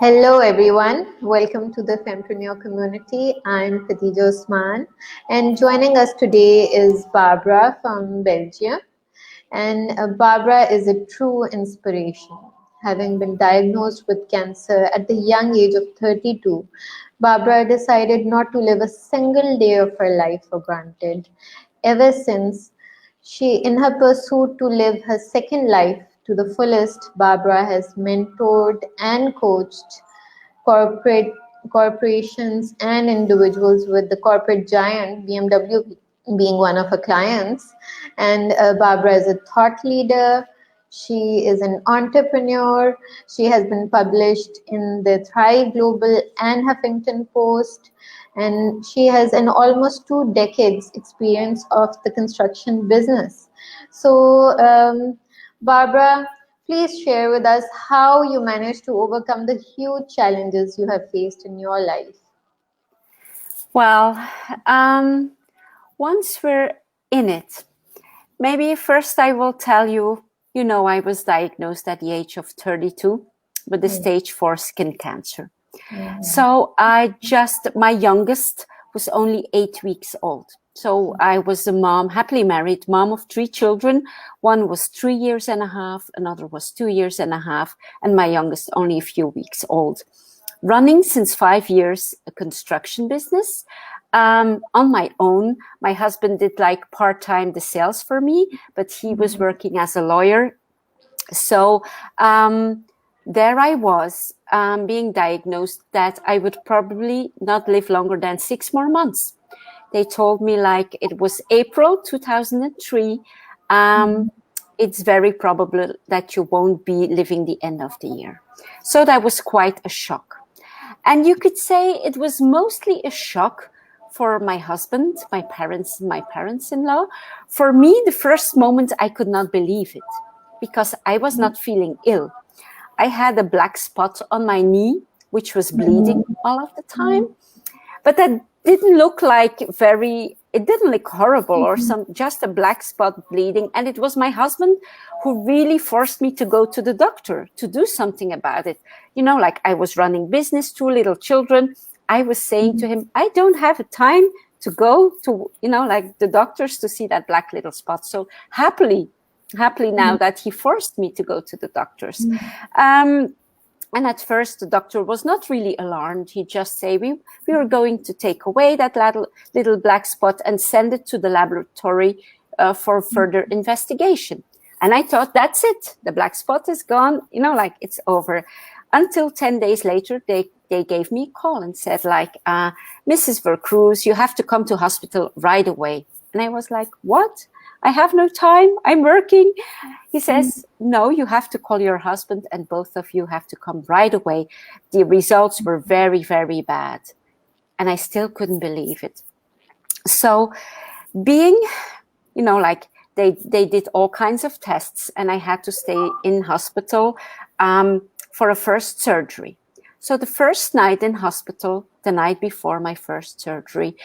Hello everyone, welcome to the Fempreneur community. I'm Khadija Osman, and joining us today is Barbara from Belgium. And Barbara is a true inspiration. Having been diagnosed with cancer at the young age of 32, Barbara decided not to live a single day of her life for granted. Ever since, in her pursuit to live her second life to the fullest, Barbara has mentored and coached corporate corporations and individuals, with the corporate giant BMW being one of her clients. And Barbara is a thought leader. She is an entrepreneur. She has been published in the Thrive Global and Huffington Post, and she has an almost 2 decades experience of the construction business. So, Barbara, please share with us how you managed to overcome the huge challenges you have faced in your life. Well, once we're in it, maybe first I will tell you, I was diagnosed at the age of 32 with the stage 4 skin cancer. So my youngest was only 8 weeks old. So I was a mom, happily married, mom of 3 children. One was 3 years and a half, another was 2 years and a half, and my youngest only a few weeks old. Running since 5 years a construction business on my own. My husband did like part-time the sales for me, but he was working as a lawyer. So there I was being diagnosed that I would probably not live longer than 6 more months. They told me like it was April 2003. It's very probable that you won't be living the end of the year. So that was quite a shock. And you could say it was mostly a shock for my husband, my parents-in-law. For me, the first moment, I could not believe it because I was not feeling ill. I had a black spot on my knee, which was bleeding all of the time. But that didn't look like it didn't look horrible or just a black spot bleeding. And it was my husband who really forced me to go to the doctor to do something about it. Like I was running business, 2 little children. I was saying to him, I don't have a time to go to, like the doctors to see that black little spot. So happily now that he forced me to go to the doctors. And at first, the doctor was not really alarmed. He just said, we were going to take away that little black spot and send it to the laboratory for further investigation. And I thought, that's it. The black spot is gone. Like it's over. Until 10 days later, they gave me a call and said, like, Mrs. Vercruysse, you have to come to hospital right away. And I was like, what? I have no time. I'm working. He says, no, you have to call your husband and both of you have to come right away. The results were very, very bad. And I still couldn't believe it. So being, like they did all kinds of tests and I had to stay in hospital for a first surgery. So the first night in hospital, the night before my first surgery,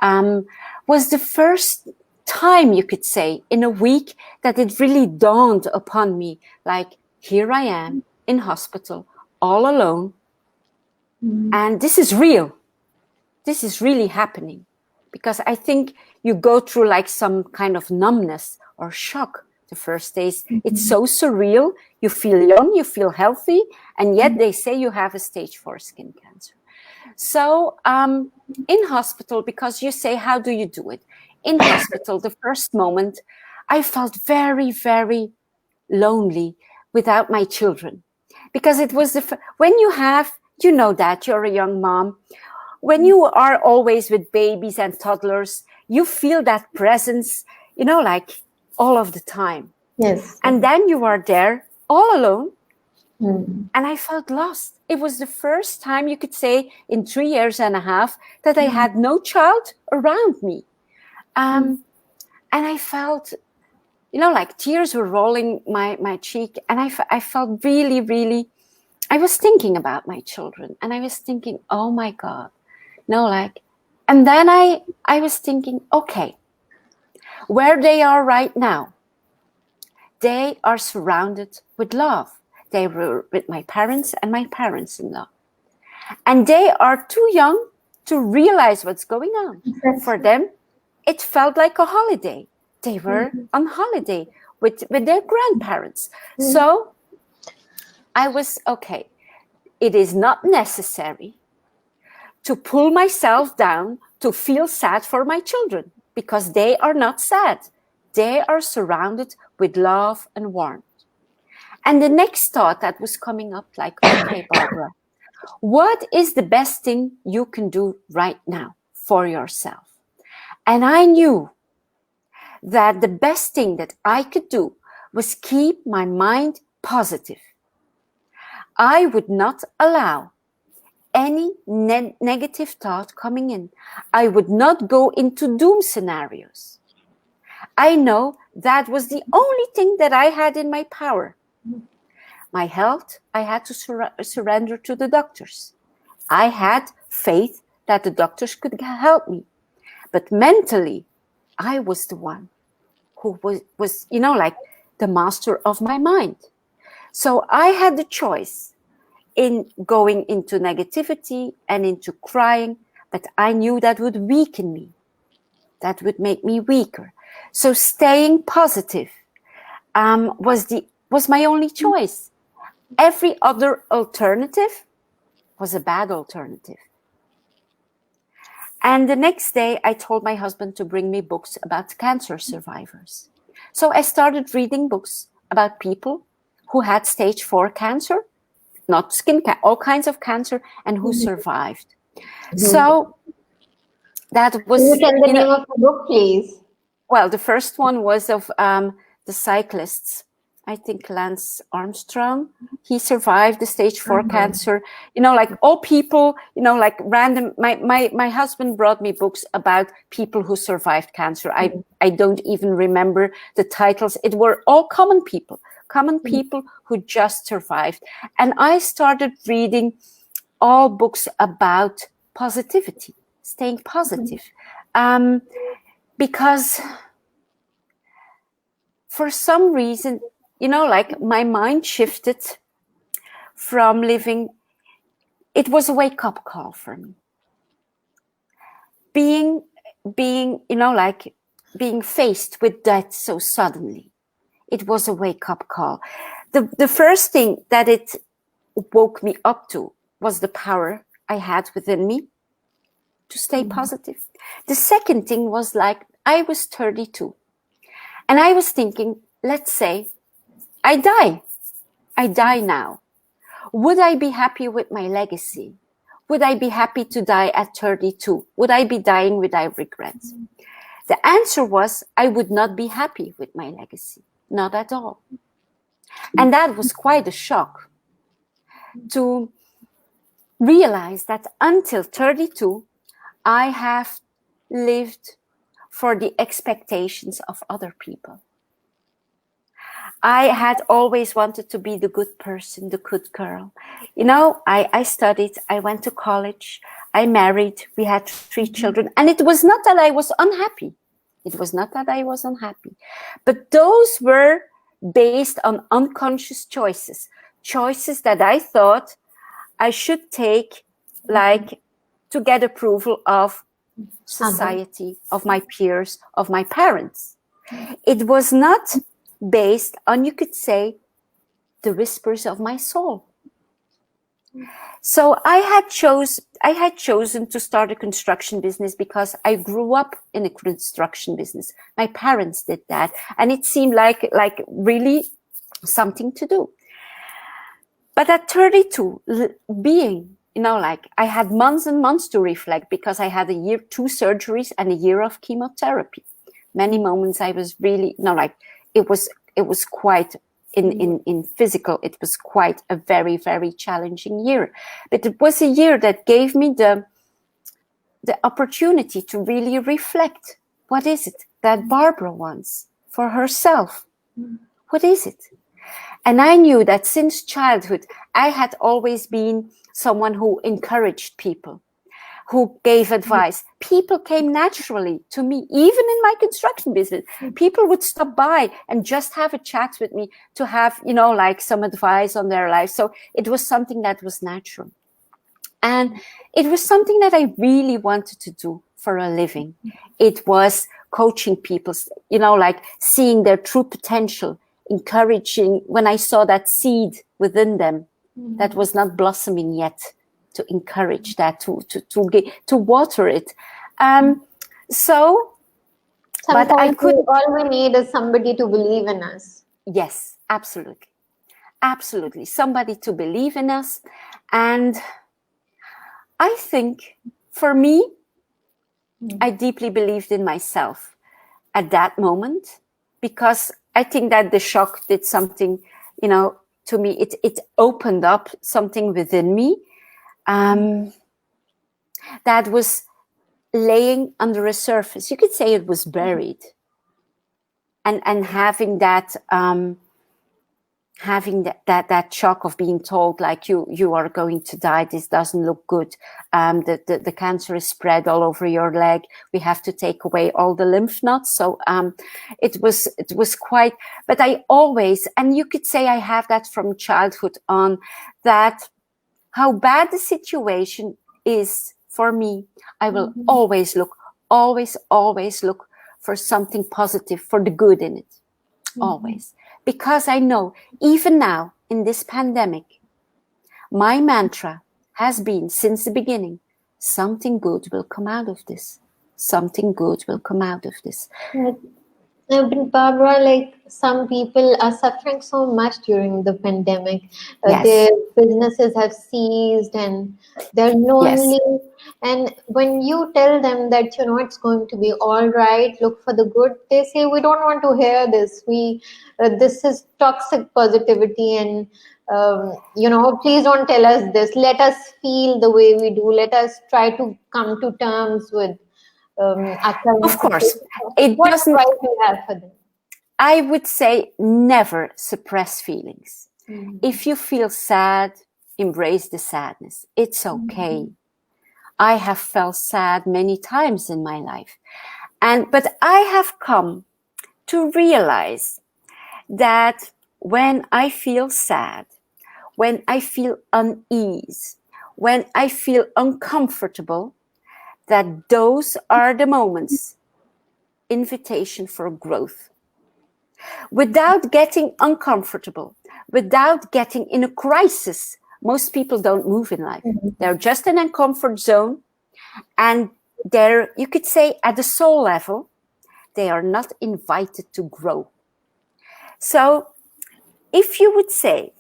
was the first time, you could say, in a week that it really dawned upon me, like, here I am in hospital all alone. And this is real. This is really happening. Because I think you go through like some kind of numbness or shock the first days. It's so surreal. You feel young, you feel healthy, and yet they say you have a stage 4 skin cancer. So in hospital, because you say, how do you do it? In hospital, the first moment, I felt very, very lonely without my children. Because it was when you have, that you're a young mom, when you are always with babies and toddlers, you feel that presence, like all of the time. Yes. And then you are there all alone. And I felt lost. It was the first time, you could say, in 3 years and a half that I had no child around me. And I felt, like tears were rolling my cheek. And I felt really, really, I was thinking about my children. And I was thinking, oh my God. And then I was thinking, okay, where they are right now, they are surrounded with love. They were with my parents and my parents-in-law. And they are too young to realize what's going on. For them, it felt like a holiday. They were on holiday with their grandparents. So I was, okay, it is not necessary to pull myself down to feel sad for my children, because they are not sad. They are surrounded with love and warmth. And the next thought that was coming up, like, okay, Barbara, what is the best thing you can do right now for yourself? And I knew that the best thing that I could do was keep my mind positive. I would not allow any negative thought coming in. I would not go into doom scenarios. I know that was the only thing that I had in my power. My health, I had to surrender to the doctors. I had faith that the doctors could help me. But mentally, I was the one who was, you know, like the master of my mind. So I had the choice in going into negativity and into crying, but I knew that would weaken me. That would make me weaker. So staying positive was my only choice. Every other alternative was a bad alternative. And the next day, I told my husband to bring me books about cancer survivors. So I started reading books about people who had stage 4 cancer, not skin cancer, all kinds of cancer, and who survived. So that was... Can you tell the name of the book, please? Well, the first one was of the cyclists. I think Lance Armstrong. He survived the stage 4 cancer. You know, like all people, you know, like random. My husband brought me books about people who survived cancer. I don't even remember the titles. It were all common people who just survived. And I started reading all books about positivity, staying positive. Because for some reason, you know, like my mind shifted from living. It was a wake-up call for me. Being, you know, like being faced with death so suddenly, it was a wake-up call. The first thing that it woke me up to was the power I had within me to stay positive. The second thing was, like, I was 32 and I was thinking, let's say I die now. Would I be happy with my legacy? Would I be happy to die at 32? Would I be dying without regrets? The answer was, I would not be happy with my legacy. Not at all. And that was quite a shock to realize that until 32, I have lived for the expectations of other people. I had always wanted to be the good person, the good girl. You know, I studied, I went to college, I married, we had 3 children. And it was not that I was unhappy. It was not that I was unhappy. But those were based on unconscious choices. Choices that I thought I should take, like, to get approval of society, of my peers, of my parents. It was not based on, you could say, the whispers of my soul. So I had chosen to start a construction business because I grew up in a construction business. My parents did that, and it seemed like really something to do. But at 32, being, you know, like, I had months and months to reflect because I had 2 surgeries and a year of chemotherapy. Many moments I was really, you know, like, it was quite in physical, it was quite a very, very challenging year. But it was a year that gave me the opportunity to really reflect. What is it that Barbara wants for herself? What is it? And I knew that since childhood, I had always been someone who encouraged people, who gave advice. People came naturally to me, even in my construction business. People would stop by and just have a chat with me to have, like some advice on their life. So it was something that was natural. And it was something that I really wanted to do for a living. It was coaching people, like seeing their true potential, encouraging when I saw that seed within them that was not blossoming yet, to encourage that, to water it. But I couldn't. All we need is somebody to believe in us. Yes, absolutely. Absolutely. Somebody to believe in us. And I think for me, I deeply believed in myself at that moment, because I think that the shock did something, to me. It opened up something within me that was laying under a surface. You could say it was buried. And having that shock of being told, like, you are going to die, this doesn't look good, the cancer is spread all over your leg, we have to take away all the lymph nodes. So it was quite, but I always, and you could say I have that from childhood on, that how bad the situation is for me, I will always look for something positive, for the good in it. Always. Because I know, even now in this pandemic, my mantra has been since the beginning, something good will come out of this. Something good will come out of this. But Barbara, like, some people are suffering so much during the pandemic. Yes. Their businesses have ceased and they're lonely. Yes. And when you tell them that, it's going to be all right, look for the good, they say, we don't want to hear this. This is toxic positivity, and please don't tell us this. Let us feel the way we do. Let us try to come to terms with of course, what advice do you have for them? I would say never suppress feelings. If you feel sad, embrace the sadness. It's okay. I have felt sad many times in my life. But I have come to realize that when I feel sad, when I feel unease, when I feel uncomfortable, that those are the moments, invitation for growth. Without getting uncomfortable, without getting in a crisis, most people don't move in life. They're just in a comfort zone, and they're, you could say, at the soul level, they are not invited to grow. So if you would say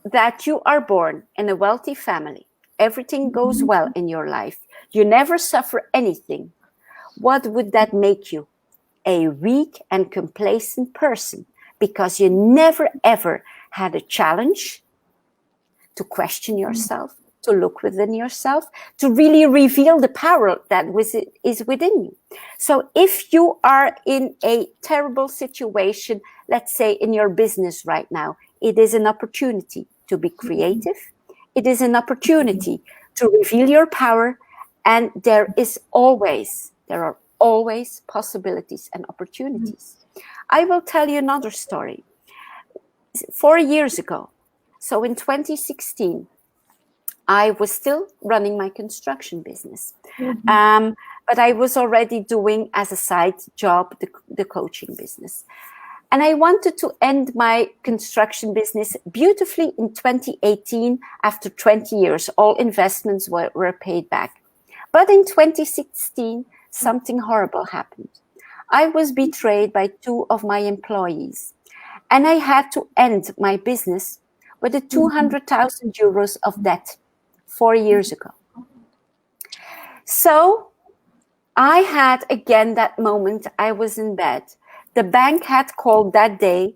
that you are born in a wealthy family, everything goes well in your life, you never suffer anything, what would that make you? A weak and complacent person, because you never ever had a challenge to question yourself, to look within yourself, to really reveal the power that is within you. So if you are in a terrible situation, let's say in your business right now, it is an opportunity to be creative. It is an opportunity to reveal your power, and there are always possibilities and opportunities. I will tell you another story. 4 years ago, so in 2016, I was still running my construction business. But I was already doing as a side job the coaching business. And I wanted to end my construction business beautifully in 2018 after 20 years. All investments were paid back. But in 2016, something horrible happened. I was betrayed by 2 of my employees, and I had to end my business with a 200,000 euros of debt 4 years ago. So I had again that moment. I was in bed. The bank had called that day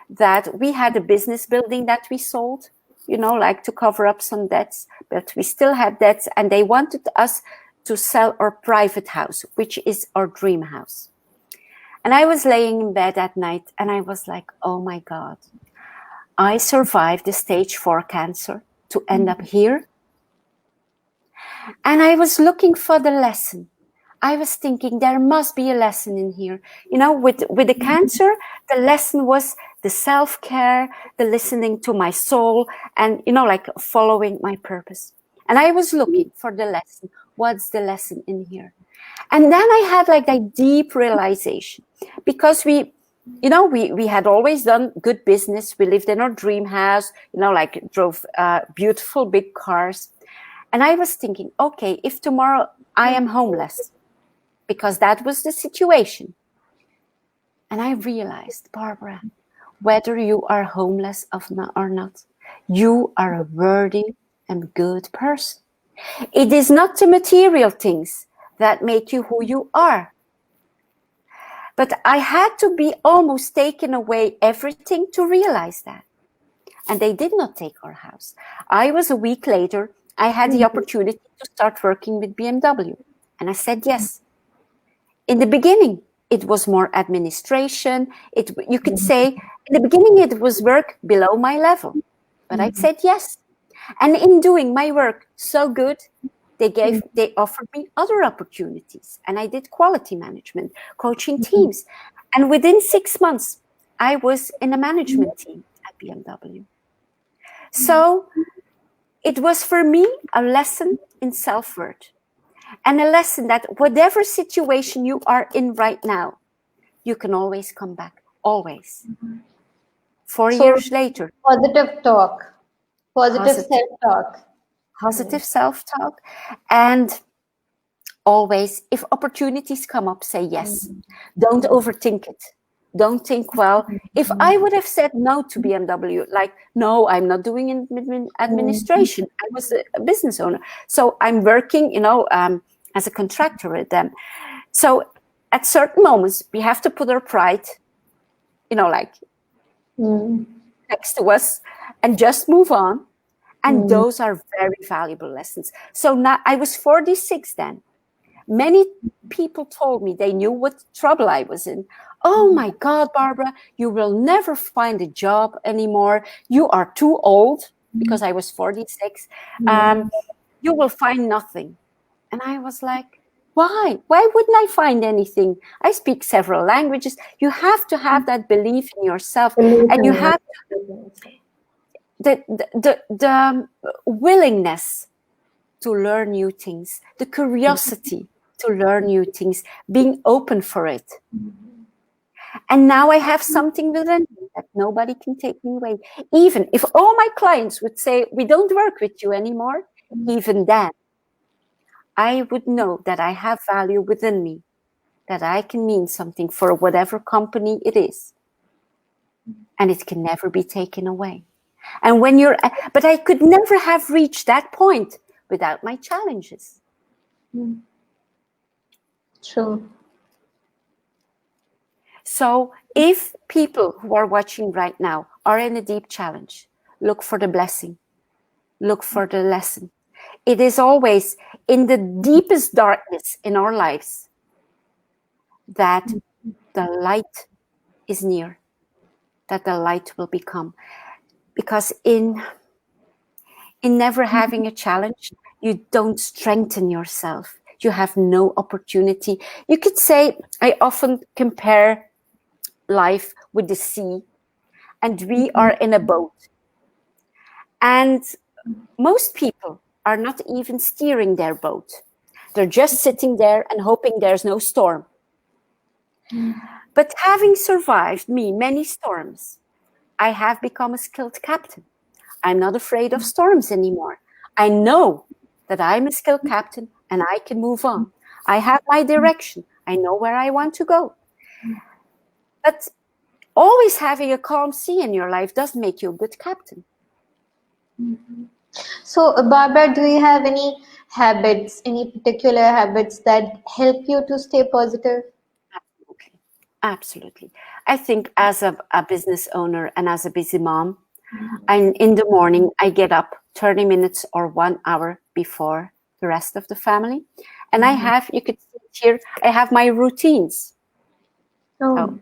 that we had a business building that we sold, like to cover up some debts, but we still had debts, and they wanted us to sell our private house, which is our dream house. And I was laying in bed at night, and I was like, oh my God, I survived the stage 4 cancer to end up here. And I was looking for the lesson. I was thinking there must be a lesson in here. You know, with the cancer, the lesson was the self-care, the listening to my soul, and, you know, like following my purpose. And I was looking for the lesson. What's the lesson in here? And then I had like that deep realization, because we had always done good business. We lived in our dream house, you know, like drove beautiful big cars. And I was thinking, okay, if tomorrow I am homeless, because that was the situation. And I realized, Barbara, whether you are homeless or not, you are a worthy and good person. It is not the material things that make you who you are. But I had to be almost taken away everything to realize that. And they did not take our house. I was a week later, I had the opportunity to start working with BMW. And I said yes. In the beginning, it was more administration. You could say, in the beginning, it was work below my level. But I said yes. And in doing my work so good, they offered me other opportunities. And I did quality management, coaching teams. And within 6 months, I was in a management team at BMW. So it was for me a lesson in self-worth, and a lesson that whatever situation you are in right now, you can always come back, always. 4 So years later. positive talk, positive self-talk. Positive self-talk. And always, if opportunities come up, say yes. Don't overthink it. Don't think, well, if I would have said no to BMW, like, no, I'm not doing administration. I was a business owner. So I'm working, you know, as a contractor with them. So at certain moments, we have to put our pride, you know, like next to us and just move on. And those are very valuable lessons. So now I was 46 then. Many people told me they knew what trouble I was in. Oh my God, Barbara, you will never find a job anymore. You are too old, because I was 46. You will find nothing. And I was like, why? Why wouldn't I find anything? I speak several languages. You have to have that belief in yourself. And you have the willingness to learn new things, the curiosity to learn new things, being open for it. And now I have something within me that nobody can take me away. Even if all my clients would say, we don't work with you anymore, even then, I would know that I have value within me, that I can mean something for whatever company it is. And it can never be taken away. And but I could never have reached that point without my challenges. True. So if people who are watching right now are in a deep challenge, look for the blessing, look for the lesson. It is always in the deepest darkness in our lives that the light is near, that the light will become. Because in never having a challenge, you don't strengthen yourself. You have no opportunity. You could say, I often compare life with the sea, and we are in a boat. And most people are not even steering their boat. They're just sitting there and hoping there's no storm. But having survived many storms, I have become a skilled captain. I'm not afraid of storms anymore. I know that I'm a skilled captain and I can move on. I have my direction. I know where I want to go. But always having a calm sea in your life doesn't make you a good captain. So, Barbara, do you have any habits, any particular habits that help you to stay positive? Absolutely. I think as a business owner and as a busy mom, in the morning, I get up 30 minutes or 1 hour before the rest of the family. And I have, you could see here, I have my routines. Oh.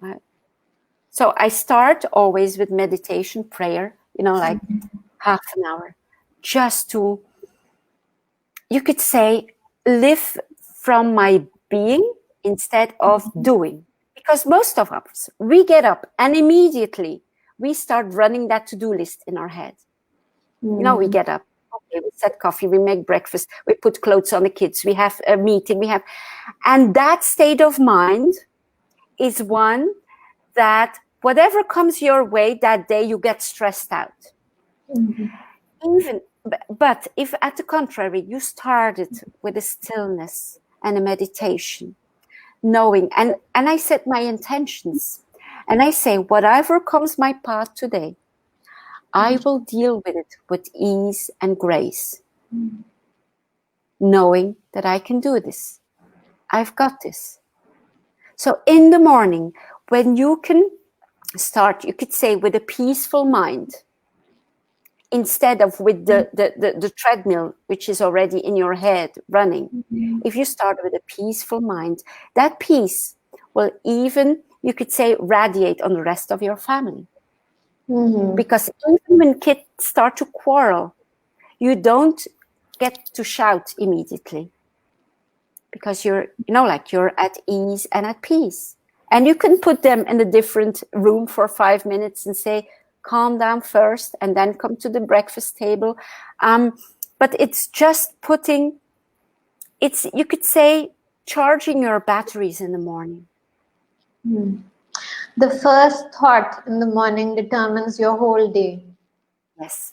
So I start always with meditation, prayer, like half an hour, just to you could say, live from my being instead of doing. Because most of us, we get up and immediately we start running that to-do list in our head. We get up, okay, we set coffee, we make breakfast, we put clothes on the kids, we have a meeting, and that state of mind is one that whatever comes your way that day, you get stressed out. But if at the contrary, you started with a stillness and a meditation, knowing, and I set my intentions, and I say, whatever comes my path today, I will deal with it with ease and grace, knowing that I can do this. I've got this. So in the morning, when you can start, you could say, with a peaceful mind, instead of with the treadmill, which is already in your head running. If you start with a peaceful mind, that peace will even, you could say, radiate on the rest of your family. Because even when kids start to quarrel, you don't get to shout immediately, because you're at ease and at peace. And you can put them in a different room for 5 minutes and say, calm down first, and then come to the breakfast table. But it's just you could say, charging your batteries in the morning. The first thought in the morning determines your whole day. Yes.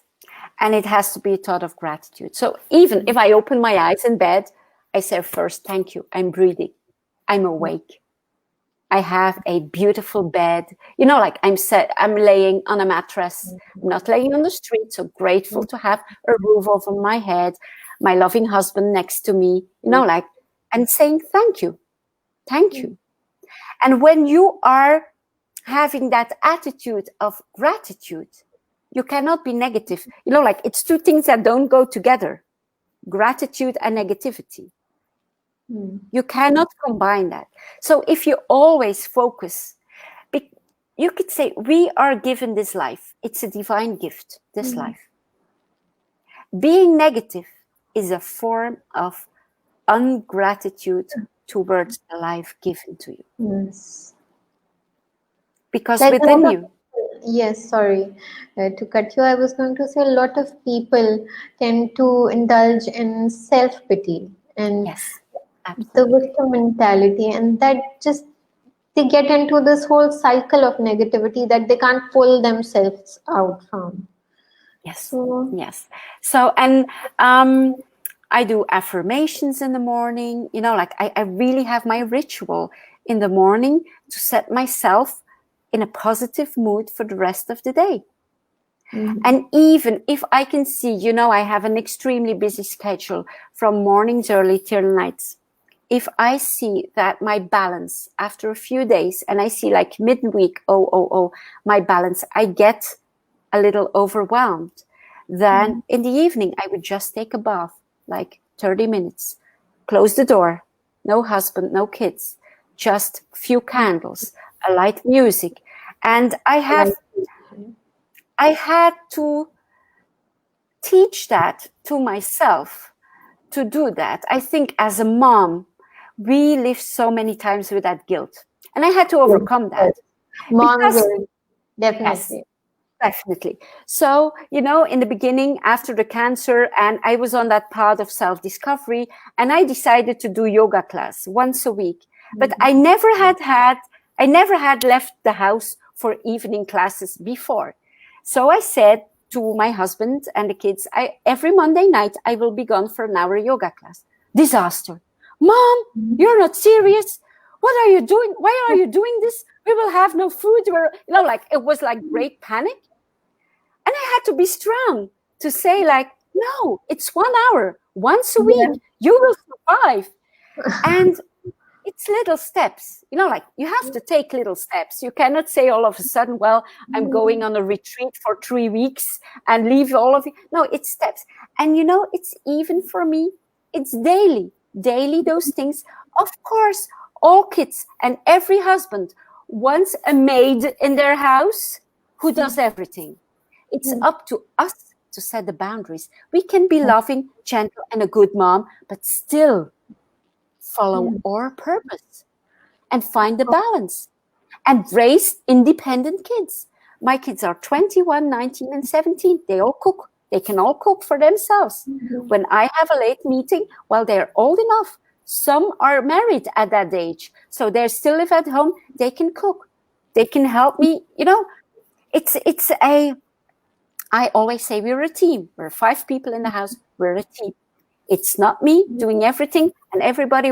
And it has to be a thought of gratitude. So even if I open my eyes in bed, I say first, thank you. I'm breathing. I'm awake. I have a beautiful bed. I'm laying on a mattress. I'm not laying on the street. So grateful to have a roof over my head, my loving husband next to me, and saying thank you. Thank you. And when you are having that attitude of gratitude, you cannot be negative. It's two things that don't go together, gratitude and negativity. You cannot combine that. So if you always focus, you could say, we are given this life. It's a divine gift, this life. Being negative is a form of ungratitude towards the life given to you. Yes. Because within you. Yes, sorry to cut you. I was going to say, a lot of people tend to indulge in self-pity and the victim mentality, and that just, they get into this whole cycle of negativity that they can't pull themselves out from. Yes. So, and I do affirmations in the morning, I really have my ritual in the morning to set myself in a positive mood for the rest of the day. And even if I can see, I have an extremely busy schedule from mornings early till nights. If I see that my balance after a few days, and I see like midweek, my balance, I get a little overwhelmed, then in the evening, I would just take a bath, like 30 minutes, close the door, no husband, no kids, just few candles, a light music. And I had to teach that to myself, to do that. I think as a mom, we live so many times with that guilt. And I had to overcome that. Mom guilt, definitely. Yes, definitely. So, in the beginning, after the cancer, and I was on that path of self-discovery, and I decided to do yoga class once a week. But I never had left the house for evening classes before. So I said to my husband and the kids, every Monday night, I will be gone for an hour yoga class. Disaster. Mom, you're not serious. What are you doing? Why are you doing this? We will have no food. It was like great panic. And I had to be strong to say no, it's 1 hour, once a week. You will survive. And it's little steps, you have to take little steps. You cannot say all of a sudden, well, I'm going on a retreat for 3 weeks and leave all of it. No, it's steps. And it's even for me, it's daily, those things. Of course, all kids and every husband wants a maid in their house who does everything. It's up to us to set the boundaries. We can be loving, gentle, and a good mom, but still follow our purpose and find the balance and raise independent kids. My kids are 21, 19, and 17. They all cook. They can all cook for themselves. When I have a late meeting, well, they're old enough. Some are married at that age, so they still live at home. They can cook. They can help me. I always say we're a team. We're 5 people in the house. We're a team. It's not me doing everything and everybody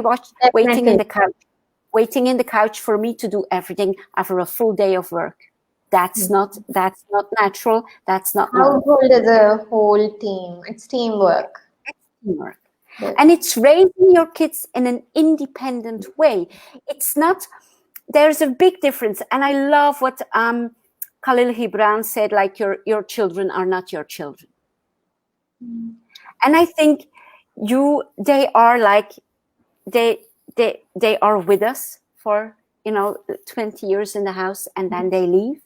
waiting in the couch for me to do everything after a full day of work. That's not natural. That's not normal. Household is a whole team. It's teamwork. Teamwork. Yes. And it's raising your kids in an independent way. It's not, there's a big difference. And I love what Khalil Gibran said, like your children are not your children. And I think they are like, they are with us for, 20 years in the house and then they leave.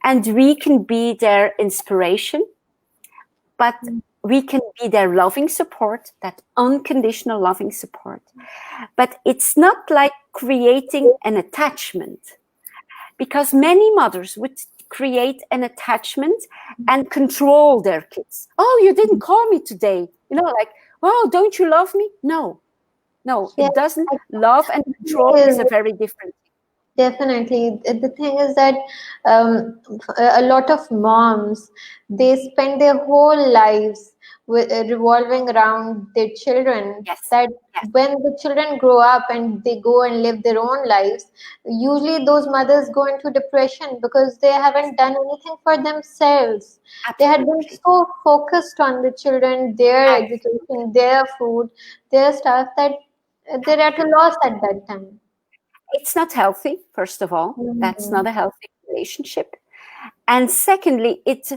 And we can be their inspiration, but we can be their loving support, that unconditional loving support. But it's not like creating an attachment, because many mothers would create an attachment and control their kids. Oh, you didn't call me today. Like, oh, don't you love me? No, it doesn't. Love and control is a very different thing. Definitely. The thing is that a lot of moms, they spend their whole lives revolving around their children. When the children grow up and they go and live their own lives, usually those mothers go into depression because they haven't done anything for themselves. Absolutely. They had been so focused on the children, their education, their food, their stuff, that they're at a loss at that time. It's not healthy, first of all. That's not a healthy relationship. And secondly, it's,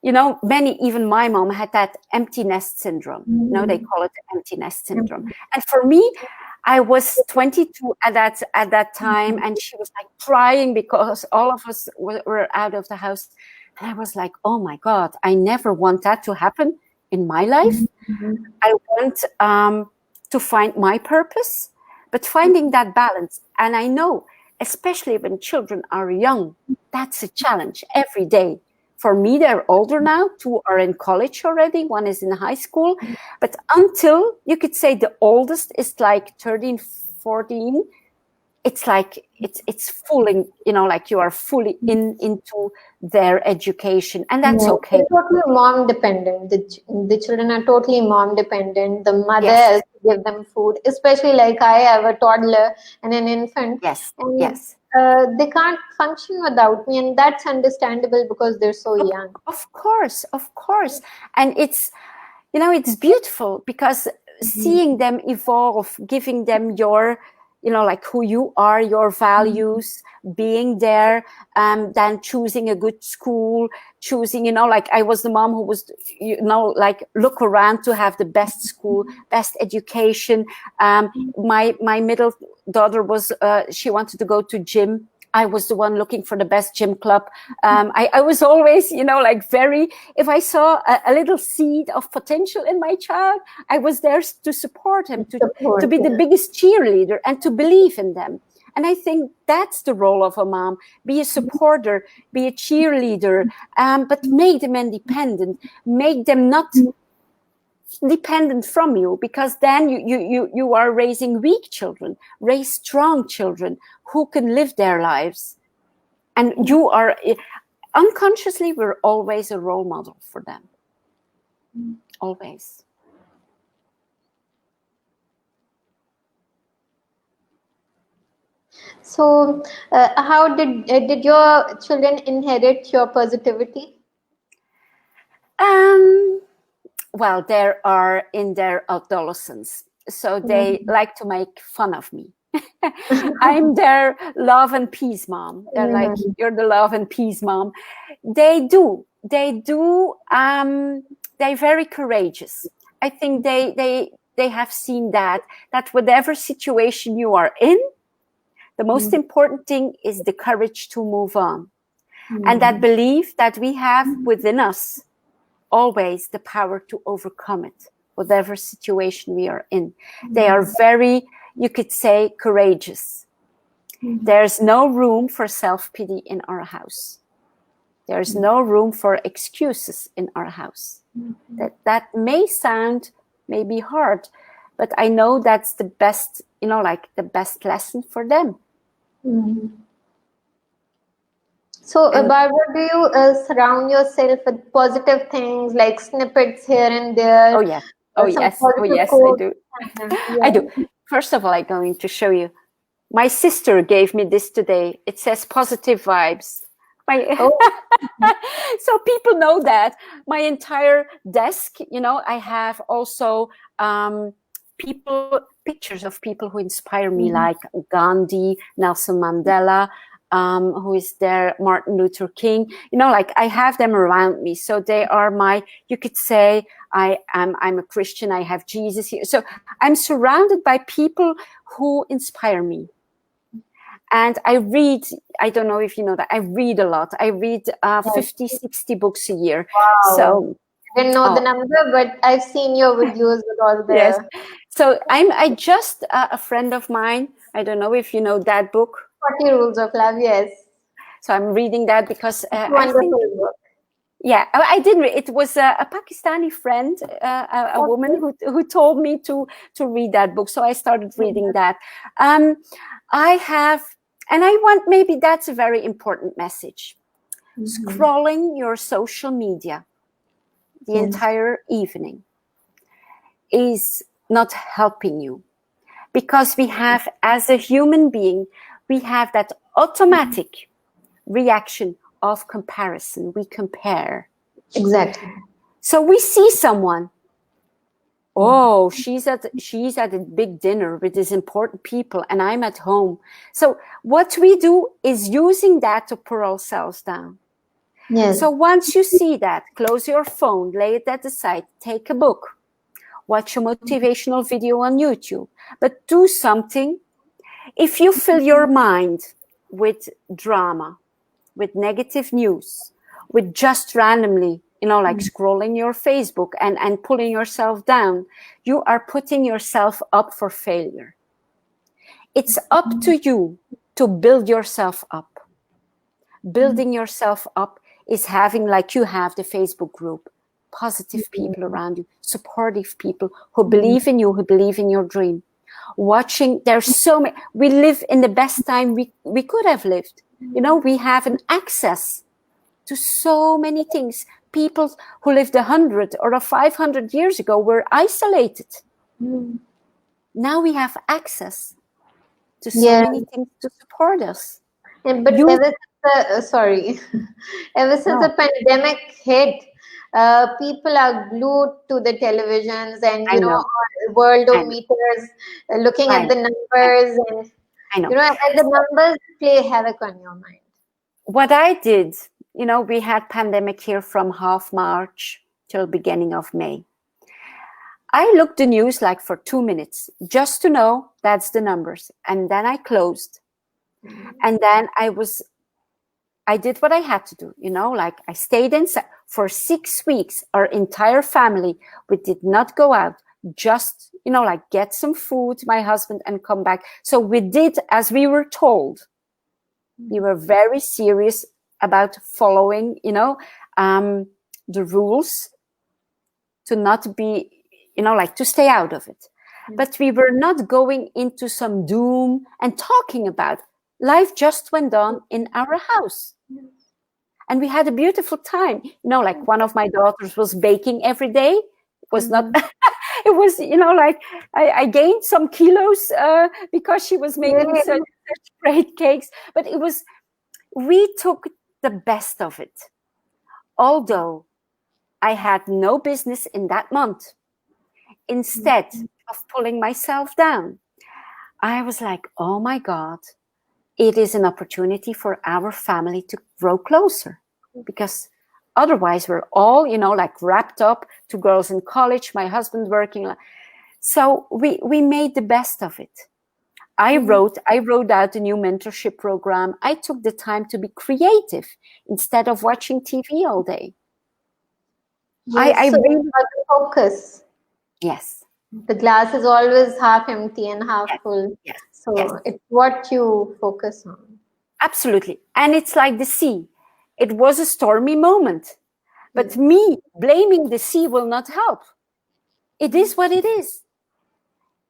even my mom had that empty nest syndrome. They call it empty nest syndrome. And for me, I was 22 at that time, and she was like crying because all of us were out of the house. And I was like, oh my God, I never want that to happen in my life. I want to find my purpose. But finding that balance, and I know, especially when children are young, that's a challenge every day. For me, they're older now. 2 are in college already. 1 is in high school. But until, you could say, the oldest is like 13, 14, it's like, it's fully, like you are fully into their education. And that's okay. They're totally mom dependent. The children are totally mom dependent. The mother has to give them food, especially like I have a toddler and an infant. They can't function without me, and that's understandable because they're so young. Of course. And it's, it's beautiful because seeing them evolve, giving them your, like who you are, your values, being there, then choosing a good school, choosing, like I was the mom who was, like look around to have the best school, best education. My middle daughter was, she wanted to go to gym. I was the one looking for the best gym club. I was always, like if I saw a little seed of potential in my child, I was there to support him, to be the biggest cheerleader and to believe in them. And I think that's the role of a mom. Be a supporter, be a cheerleader, but make them independent. Make them not dependent from you, because then you are raising weak children. Raise strong children who can live their lives, and you are unconsciously, we're always a role model for them. Always. So how did your children inherit your positivity? Well, they are in their adolescence, so they like to make fun of me. I'm their love and peace mom. They're like, you're the love and peace mom. They're very courageous. I think they have seen that whatever situation you are in, the most important thing is the courage to move on. And that belief that we have within us, always the power to overcome it, whatever situation we are in. They are very, you could say, courageous. There's no room for self-pity in our house. There's no room for excuses in our house. That may sound maybe hard, but I know that's the best, like the best lesson for them. So, Barbara, do you surround yourself with positive things like snippets here and there? Oh, yeah. Oh, Some yes. Oh, positive yes, I quotes? do. Yeah. I do. First of all, I'm going to show you. My sister gave me this today. It says positive vibes. So people know that. My entire desk, I have also pictures of people who inspire me, like Gandhi, Nelson Mandela, who is there, Martin Luther King. Like I have them around me. So they are you could say, I'm a Christian. I have Jesus here. So I'm surrounded by people who inspire me. And I read, I don't know if you know that, I read a lot. I read 50, 60 books a year. Wow. So I didn't know the number, but I've seen your videos with all the... Yes. So I just, a friend of mine, I don't know if you know that book. 40 Rules of Love, yes. So I'm reading that because I think... book. Yeah, I did read. It was a Pakistani friend, a woman who told me to read that book. So I started reading that. I have, and I want, maybe that's a very important message. Scrolling your social media the entire evening is not helping you, because we have, as a human being, we have that automatic reaction of comparison. We compare. Exactly. So we see someone, oh, she's at a big dinner with these important people and I'm at home. So what we do is using that to put ourselves down. Yes. So once you see that, close your phone, lay it at the side, take a book, watch a motivational video on YouTube, but do something. If you fill your mind with drama, with negative news, with just randomly, like scrolling your Facebook and pulling yourself down, you are putting yourself up for failure. It's up to you to build yourself up. Building yourself up is having, like you have the Facebook group, positive people around you, supportive people who believe in you, who believe in your dream. Watching, there's so many, we live in the best time we could have lived. We have an access to so many things. People who lived 100 or 500 years ago were isolated. Now we have access to so many things to support us. But ever since ever since the pandemic hit, people are glued to the televisions and worldometers, looking at the numbers, and and the numbers play havoc on your mind. What I did, we had pandemic here from half March till beginning of May. I looked the news like for 2 minutes just to know that's the numbers, and then I closed. And then I did what I had to do, like I stayed inside for 6 weeks. Our entire family, we did not go out, just, like get some food, my husband, and come back. So we did as we were told. We were very serious about following, the rules to not be, like to stay out of it. But we were not going into some doom and talking about life. Just went on in our house. And we had a beautiful time. Like one of my daughters was baking every day. It was not, it was, like I gained some kilos because she was making such great cakes. But we took the best of it. Although I had no business in that month. Instead of pulling myself down, I was like, oh my God, it is an opportunity for our family to grow closer, because otherwise we're all, like wrapped up, 2 girls in college, my husband working. So we made the best of it. I wrote out a new mentorship program. I took the time to be creative instead of watching TV all day. Yes, so really, about the focus. yes, The glass is always half empty and half yes, full. yes, yes, So it's what you focus on. absolutely. And it's like the sea. It was a stormy moment, but Yes. me blaming the sea will not help. It is what it is.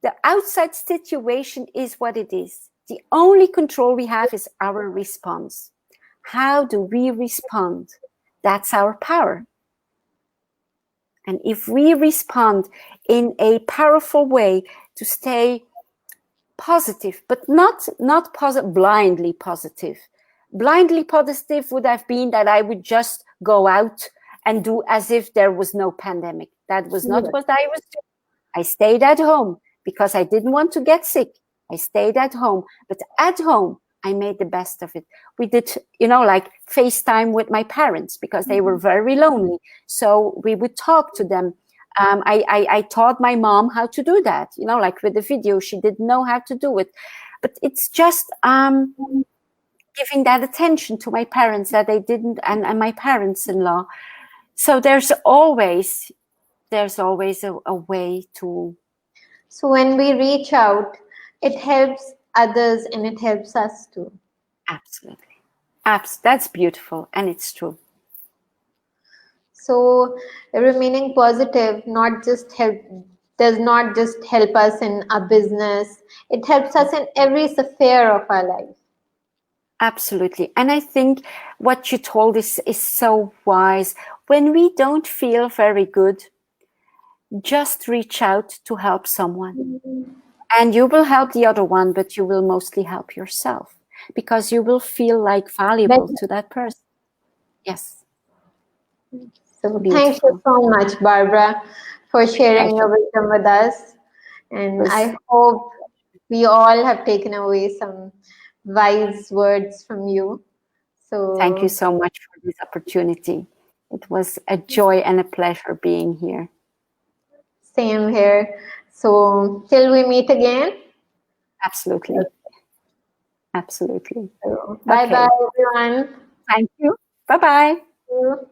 The outside situation is what it is. The only control we have is our response. How do we respond? That's our power. And if we respond in a powerful way to stay positive, but not blindly positive. Blindly positive would have been that I would just go out and do as if there was no pandemic. That was not Yes. what I was doing. I stayed at home because I didn't want to get sick. I stayed at home, but at home, I made the best of it. We did, like FaceTime with my parents because they were very lonely. So we would talk to them. I taught my mom how to do that, like with the video. She didn't know how to do it. But it's just giving that attention to my parents that they didn't, and my parents-in-law. So there's always a way to. So when we reach out, it helps others and it helps us too. Absolutely. That's beautiful. And it's true. So remaining positive not just help does not just help us in our business. It helps us in every sphere of our life. Absolutely. And I think what you told is so wise. When we don't feel very good, just reach out to help someone. And you will help the other one, but you will mostly help yourself because you will feel like valuable to that person. Yes. So thank you Beautiful. so much, Barbara, for sharing Pleasure. your wisdom with us. It And was. I hope we all have taken away some wise words from you. Thank you So so much for this opportunity. It was a joy and a pleasure being here. same here. So till we meet again. Absolutely. Absolutely. So bye bye, Okay. everyone. Thank you. Bye-bye. Thank you.